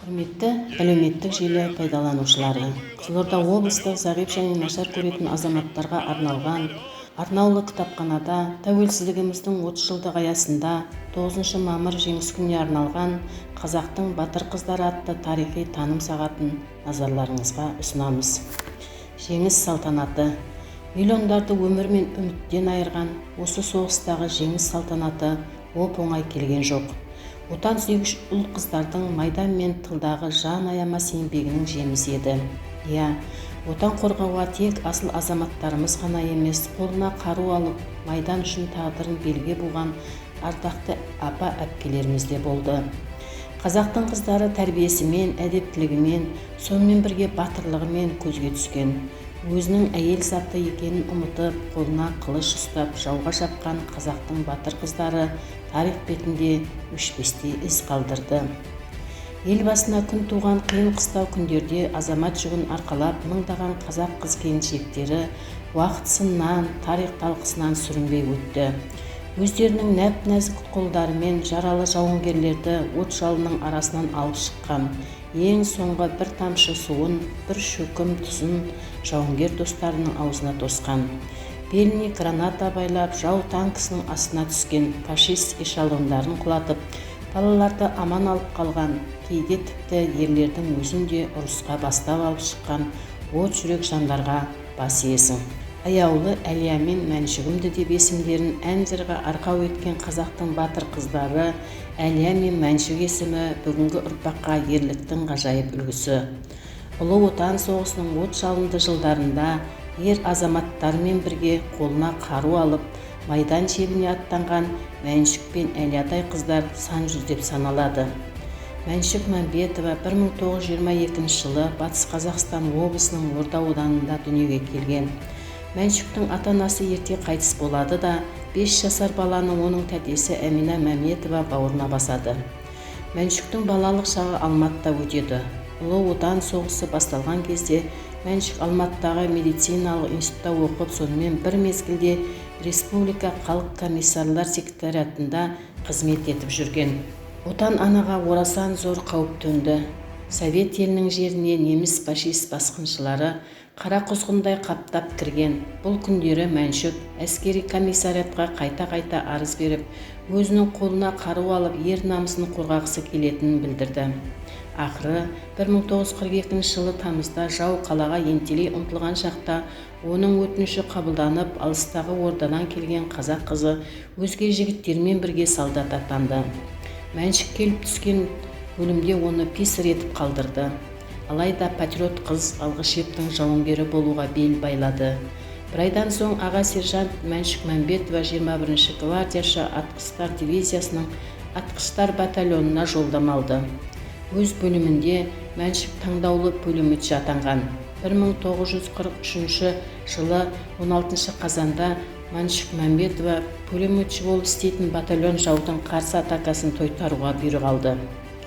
Құрметті әлеуметтік желі пайдаланушылары, Қызылорда облыстық зағип және нашар көретін азаматтарға арналған арнаулы кітапханада тәуелсіздігіміздің 30 жылдығы аясында 9 мамыр жеңіс күніне арналған қазақтың батыр қыздары атты тарихи таным сағатын назарларыңызға ұсынамыз. Жеңіс салтанаты. Миллиондарды өмір мен үміттен айырған осы соғыстағы жеңіс салтанаты оп-оңай келген жоқ. Отан сүйгіш ұл қыздардың майдан мен тылдағы жан аямас еңбегінің жемісі еді. Отан қорғауға тек асыл азаматтарымыз ғана емес, қолына қару алып, майдан үшін тағдырын белге буған ардақты апа-әпкелеріміз де болды. Қазақтың қыздары тәрбиесімен, әдептілігімен, сонымен бірге батырлығымен көзге түскен. Өзінің әйел заты екенін ұмытып, қолына қылыш ұстап, жауға шапқан қазақтың батыр қыздары тарих бетінде өшпестей із қалдырды. Ел басына күн туған қиын қыстау күндерде азамат жүгін арқалап, мыңдаған қазақ қыз-келіншектері уақыт сынынан, тарих талқысынан сүрінбей өтті. Өздерінің нәп-нәзік қолдарымен жаралы жауынгерлерді от жалының арасынан алып шыққан, ең соңғы бір тамшы суын, бір шөкім тұзын жауынгер достарының аузына тосқан. Беліне граната байлап, жау танкісінің астына түскен фашист эшелондарын құлатып, балаларды аман алып қалған, кейде тіпті ерлердің өзін де ұрысқа бастап алып шыққан от жүрек жандарға бас иесің. Аяулы Әлия мен Мәншүгімді деп есімдерін ән-жырға арқау еткен қазақтың батыр қыздары Әлия мен Мәншүк есімі бүгінгі ұрпаққа ерліктің ғажайып үлгісі. Ұлы Отан соғысының от жалынды жылдарында ер азаматтармен бірге қолына қару алып, майдан шебіне аттанған Мәншүк пен Әлиятай қыздар сан жүздеп саналады. Мәншүк Мәмбетова 1922 жылы Батыс Қазақстан облысының Орда ауданында дүниеге келген. Мәншүктің ата-анасы ерте қайтыс болады да, 5 жасар баланы оның тәтесі Әмина Мәметова бауырына басады. Мәншүктің балалық шағы Алматыда өтеді. Ұлы Отан соғысы басталған кезде Мәншүк Алматыдағы медициналық институтта оқып, сонымен бір мезгілде Республика халық комиссарлар секретариатында қызмет етіп жүрген. Отан анаға орасан зор қауіп төнді. Совет елінің жеріне неміс фашист басқыншылары қара құзғындай қаптап кірген. Бұл күндері Мәншүк әскери комиссариатқа қайта-қайта арыз беріп, өзінің қолына қару алып ер намысын қорғағысы келетінін білдірді. Ақыры 1942 жылы тамызда жау қалаға ентелей ұмтылған шақта оның өтініші қабылданып, алыстағы Ордадан келген қазақ қызы өзге жігіттермен бірге солдат атанды. Мәншүк келіп түскен бөлімде оны писар етіп қалдырды. Алайда патриот қыз алғышептің жауынгері болуға бел байлады. Бір айдан соң аға сержант Мәншүк Мәмбетова 21-ші гвардияшы атқыштар дивизиясының атқыштар батальонына жолдама алды. Өз бөлімінде Мәншүк таңдаулы пулеметші атанған. 1943 жылы 16 қазанда Мәншүк Мәмбетова пулеметші болып істейтін батальон жаудың қарсы атакасын тойтаруға бұйрық алды.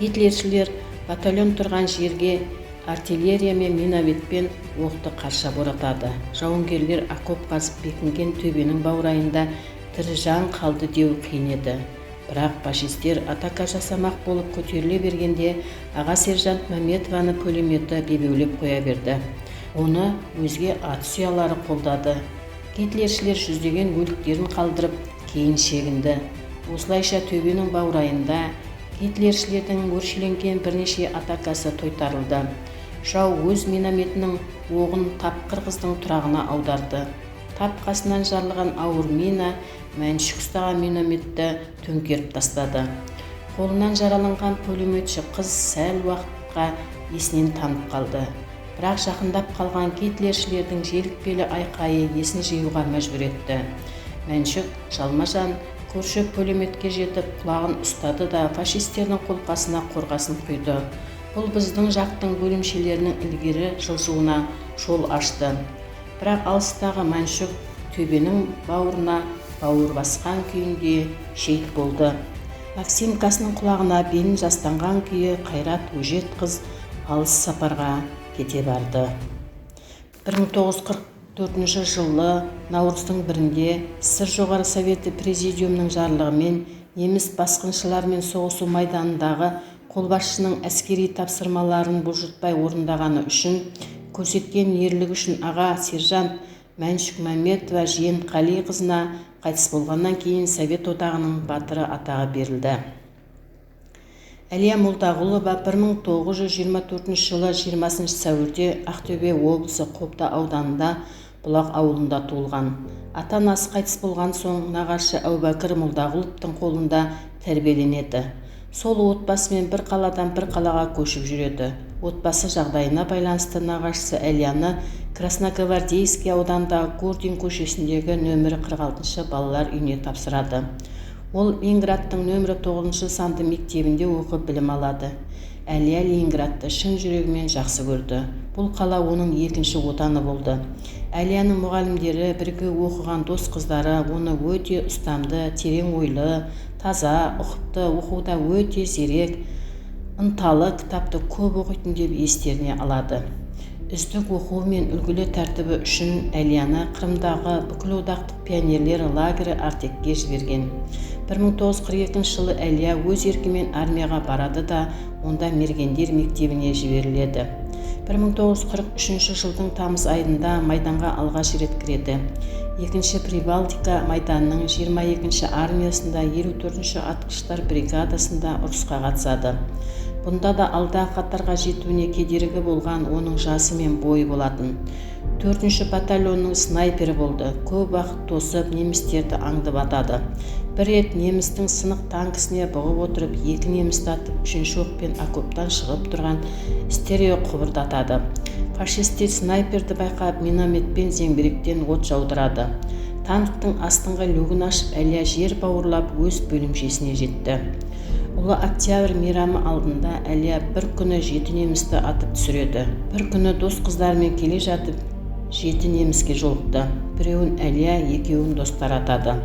Гитлершілер батальон тұрған жерге артиллерия мен минометпен оқты қарша боратады. Жауынгерлер окоп қазып бекінген төбенің баурайында тірі жан қалды деу қиын еді. Бірақ фашистер атака жасамақ болып көтеріле бергенде аға сержант Мәметованы пулеметі бебеулеп қоя берді. Оны өзге ат сұялары қолдады. Гитлершілер жүздеген өліктерін қалдырып, кейін шегінді. Осылайша төбенің баурайында Гитлершілердің өршеленген бірнеше атакасы тойтарылды. Жау өз минометінің оғын тапқыр қыздың тұрағына аударды. Тап қасынан жарылған ауыр мина Мәншүк ұстаған минометті төңкеріп тастады. Қолынан жараланған пулеметші қыз сәл уақытқа есінен танып қалды. Бірақ жақындап қалған гитлершілердің желікпелі айқайы есін жиюға мәжбүр етті. Мәншүк жалма-жан көрші пулеметке жетіп құлағын ұстады да фашистердің қолқасына қорғасын құйды. Бұл біздің жақтың бөлімшелерінің ілгері жылжуына жол ашты. Бірақ алыстағы Мәншүк төбенің бауырына бауыр басқан күйінде шейіт болды. Максимкасының құлағына белін жастанған күйі Қайрат өжет қыз алыс сапарға кете барды. 1944 жылы наурыздың 1-інде СССР Жоғары Советі Президиумының жарлығымен неміс басқыншылармен соғысу майданындағы қолбасшының әскери тапсырмаларын бұлжытпай орындағаны үшін, көрсеткен ерлігі үшін аға сержант Мәншүк Мәметова Жиенқалиқызына қайтыс болғаннан кейін Совет одағының батыры атағы берілді. Әлия Молдағұлова 1924 жылы 20 сәуірде Ақтөбе облысы Қобда ауданында Бұлақ ауылында туылған. Ата-анасы қайтыс болған соң нағашы Әубәкір Молдағұловтың қолында тәрбиеленеді. Сол отбасымен бір қаладан бір қалаға көшіп жүреді. Отбасы жағдайына байланысты нағашысы Әлияны Красногвардейский аудандағы Гордин көшесіндегі нөмірі 46 балалар үйіне тапсырады. Ол Ленинградтың нөмірі 9 санды мектебінде оқып білім алады. Әлия Ленинградты шын жүрегімен жақсы көрді. Бұл қала оның екінші отаны болды. Әлияның мұғалімдері, бірге оқыған дос қыздары оны өте ұстамды, терең ойлы, таза, ұқыпты, оқуда өте зерек, ынталы, кітапты көп оқитын деп естеріне алады. Үздік оқуы мен үлгілі тәртібі үшін Әлияны Қырымдағы бүкілодақтық пионерлер лагері Артекке жіберген. 1942 жылы Әлия өз еркімен армияға барады да, онда мергендер мектебіне жіберіледі. 1943 жылдың тамыз айында майданға алғаш рет кіреді. Екінші Прибалтика майданының 22-ші армиясында 54-ші атқыштар бригадасында ұрысқа қатысады. Бұнда да алда қатарға жетуіне кедергі болған оның жасы мен бойы болатын. 4-ші батальонның снайпері болды. Көп уақыт тосып, немістерді аңдып атады. Бір рет немістің сынық танкісіне бұғып отырып, 2 немісті атып, 3-ші оқпен окоптан шығып тұрған стерео құбырдатады. Фашистер снайперді байқап, минометпен зеңбіректен от жаудырады. Танктың астыңғы люгін ашып, Әлия жер бауырлап өз бөлімшесіне жетті. Ұлы Октябрь мейрамы алдында Әлия бір күні 7 немісті атып түсіреді. Бір күні дос қыздарымен келе жатып 7 неміске жолықты. Біреуін Әлия, екеуін достар атады.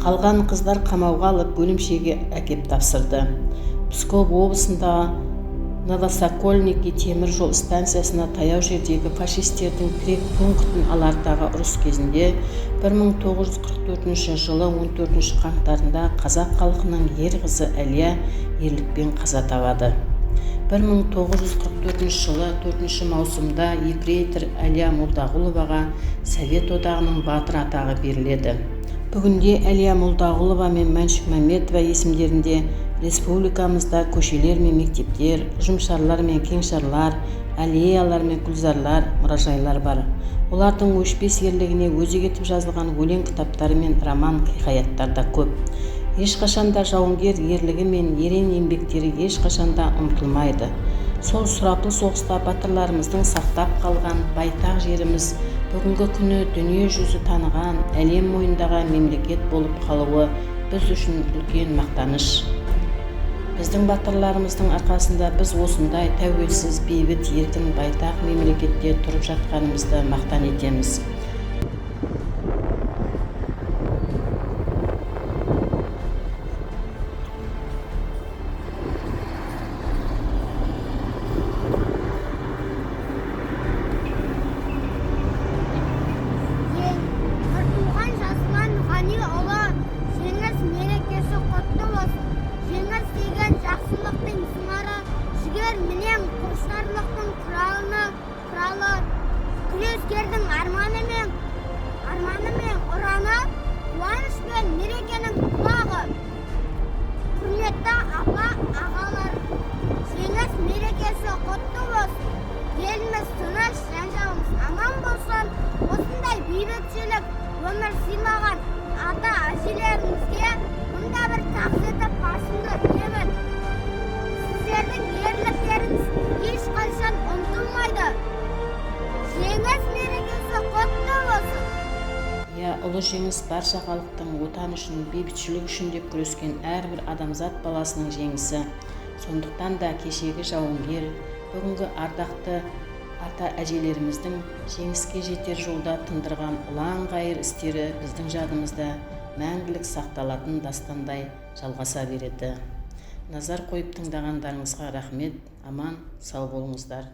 Қалған қыздар қамауға алып бөлімшеге әкеп тапсырды. Псков облысында Новосокольники темір жол станциясына таяу жердегі фашистердің тірек пунктін алардағы ұрыс кезінде 1944 жылы 14 қаңтарында қазақ халқының ер қызы Әлия ерлікпен қаза табады. 1944 жылы 4 маусымда ефрейтор Әлия Молдағұловаға Совет одағының батыр атағы беріледі. Бүгінде Әлия Молдағұлова мен Мәншүк Мәметова есімдерінде республикамызда көшелер мен мектептер, ұжымшарлар мен кеңшарлар, аллеялар мен гүлзарлар, мұражайлар бар. Олардың өшпес ерлігіне өзек етіп жазылған өлең кітаптары мен роман хикаяттар да көп. Ешқашанда жауынгер ерлігі мен ерен еңбектері ешқашанда ұмытылмайды. Сол сұрапыл соғыста батырларымыздың сақтап қалған байтақ жеріміз бүгінгі күні дүние жүзі таныған әлем мойындаған мемлекет болып қалуы біз үшін үлкен мақтаныш. Біздің батырларымыздың арқасында біз осындай тәуелсіз, бейбіт, еркін, байтақ мемлекетте тұрып жатқанымызды мақтан етеміз. Күрескердің арманы мен ұраны, қуаныш пен мерекенің құлағы. Құрметті апа, ағалар, жеңіс мерекесі құтты болсын. Еліміз тыныш, жан-жағымыз аман болсын. Осындай бейбітшілік өмір сыйлаған ата-әжелерімізге мұнда бір тағзым басымды тілеймін. Сіздердің ерліктеріңіз ешқашан ұмытылмайды. Жеңіс мерекесі құтты болсын. Ұлы жеңіс барша халықтың отан үшін, бейбітшілік үшін деп күрескен әрбір адамзат баласының жеңісі. Сондықтан да кешегі жауынгер, бүгінгі ардақты ата әжелеріміздің жеңіске жетер жолда тындырған ұлан ғайыр істері біздің жадымызда мәңгілік сақталатын дастандай жалғаса береді. Назар қойып тыңдағандарыңызға рахмет. Аман, сау болыңыздар.